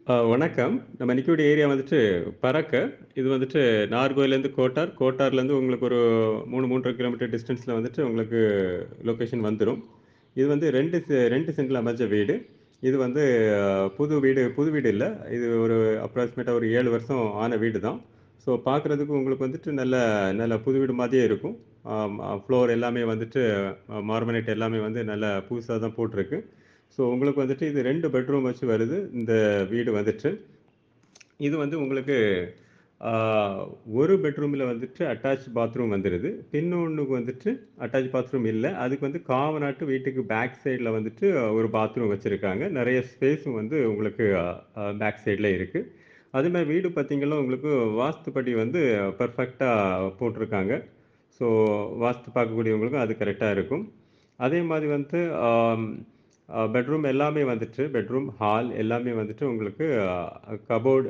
வணக்கம். நம்ம நிக்கக்கூடிய ஏரியா வந்துட்டு பரக்க. இது வந்துட்டு நாகர்கோவில்லேருந்து கோட்டார். கோட்டார்லேருந்து உங்களுக்கு ஒரு 3, 3 1/2 கிலோமீட்டர் டிஸ்டன்ஸ்ல வந்துட்டு உங்களுக்கு லொகேஷன் வந்துரும். இது வந்து 2 சென்ட்ல அமைஞ்ச வீடு. இது வந்து புது வீடு இல்ல. இது ஒரு அப்ராக்ஸிமேட்டா ஒரு 7 வருஷம் ஆன வீடு தான். ஸோ பார்க்குறதுக்கு உங்களுக்கு வந்துட்டு நல்ல நல்ல புது வீடு மாதிரியே இருக்கும். ஃப்ளோர் எல்லாமே வந்துட்டு மார்மனேட் எல்லாமே வந்து நல்ல புதுசா தான் போட்டிருக்கு. ஸோ உங்களுக்கு வந்துட்டு இது 2 பெட்ரூம் வச்சு வருது. இந்த வீடு வந்துட்டு. இது வந்து உங்களுக்கு ஆ ஒரு பெட்ரூம்ல வந்துட்டு அட்டாச் பாத்ரூம் வந்துருது. இன்னொன்னுக்கு வந்துட்டு அட்டாச் பாத்ரூம் இல்ல. அதுக்கு வந்து காமனாட்டு வீட்டுக்கு பேக் சைட்ல வந்துட்டு ஒரு பாத்ரூம் வச்சிருக்காங்க. நெறைய ஸ்பேஸும் வந்து உங்களுக்கு பேக் சைட்ல இருக்கு. அதேமாரி வீடு பார்த்தீங்கன்னா, உங்களுக்கு வாஸ்துப்படி வந்து பெர்ஃபெக்ட்டா போட்டிருக்காங்க. ஸோ வாஸ்து பார்க்கக்கூடியவங்களுக்கும் அது கரெக்ட்டா இருக்கும். அதே மாரி வந்து ஆம் பெட்ரூம் எல்லாமே வந்துட்டு பெட்ரூம், ஹால் எல்லாமே வந்துட்டு உங்களுக்கு கபோர்ட்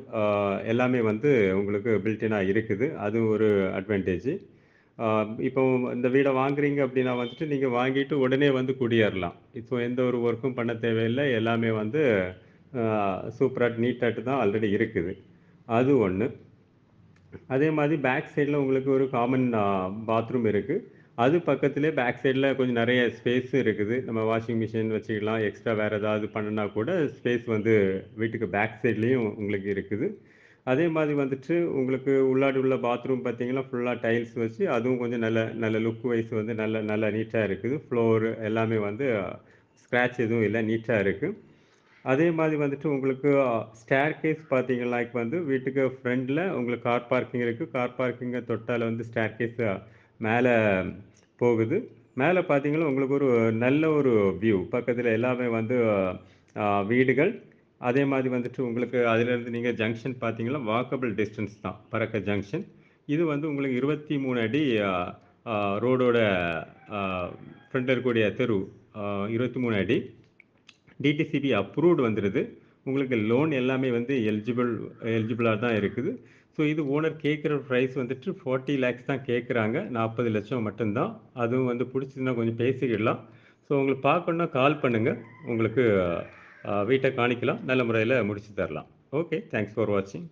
எல்லாமே வந்து உங்களுக்கு பில்ட் இன்னா இருக்குது. அது ஒரு அட்வான்டேஜ். ஆ இப்போ இந்த வீட வாங்குறீங்க அப்டின்னா வந்துட்டு, நீங்க வாங்கிட்டு உடனே வந்து குடியேறலாம். இப்போ எந்த ஒரு ஒர்க்கும் பண்ண தேவையில்ல. எல்லாமே வந்து ஆ சூப்பரா நீட்டாட்டு தான் ஆல்ரெடி இருக்குது. அது 1. அதே மாரி பேக் சைட்ல உங்களுக்கு ஒரு காமன் பாத்ரூம் இருக்கு. அது பக்கத்திலேயே பேக் சைட்ல கொஞ்சம் நெறைய ஸ்பேஸும் இருக்குது. நம்ம வாஷிங் மிஷின் வச்சுக்கலாம். எக்ஸ்ட்ரா வேற ஏதாவது பண்ணுனா கூட ஸ்பேஸ் வந்து வீட்டுக்கு பேக் சைட்லயும் உங்களுக்கு இருக்குது. அதே மாரி வந்துட்டு உங்களுக்கு உள்ளாடி உள்ள பாத்ரூம் பார்த்தீங்கன்னா, ஃபுல்லா டைல்ஸ் வச்சு அதுவும் கொஞ்சம் நல்ல நல்ல லுக் வைஸ் வந்து நல்ல நல்ல நீட்டா இருக்குது. ஃப்ளோர் எல்லாமே வந்து ஸ்க்ராட்ச் எதுவும் இல்ல. நீட்டா இருக்கு. அதே மாரி வந்துட்டு உங்களுக்கு ஸ்டேர்கேஸ் பார்த்தீங்கன்னாக் வந்து வீட்டுக்கு ஃப்ரண்ட்ல உங்களுக்கு கார் பார்க்கிங் இருக்கு. கார் பார்க்கிங்க தொட்டால வந்து ஸ்டேர்கேஸ் மேல போகுது. மேல பார்த்தீங்கன்னா, உங்களுக்கு ஒரு நல்ல ஒரு வியூ. பக்கத்தில எல்லாமே வந்து வீடுகள். அதே மாரி வந்துட்டு உங்களுக்கு அதிலேருந்து நீங்க ஜங்ஷன் பார்த்தீங்கன்னா, வாக்கபிள் டிஸ்டன்ஸ் தான். பரக்க ஜங்ஷன். இது வந்து உங்களுக்கு 23 அடி அ அ ரோடோட அ ஃப்ரண்ட்ல இருக்கக்கூடிய தெரு. 23 அடி. டிடிசிபி அப்ரூவ்ட் வந்துருது. உங்களுக்கு லோன் எல்லாமே வந்து எலிஜிபிளா தான் இருக்குது. ஸோ இது ஓனர் கேட்கிற பிரைஸ் வந்துட்டு 40 லேக்ஸ் தான் கேட்குறாங்க. 40,00,000 மட்டும் தான். அதுவும் வந்து புடிச்சதுன்னா கொஞ்சம் பேசிக்கிடலாம். ஸோ உங்களுக்கு பார்க்கணும்னா கால் பண்ணுங்க. உங்களுக்கு வீட்ட காணிக்கலாம். நல்ல முறையில முடிச்சு தரலாம். ஓகே. தேங்க்ஸ் ஃபார் வாட்சிங்.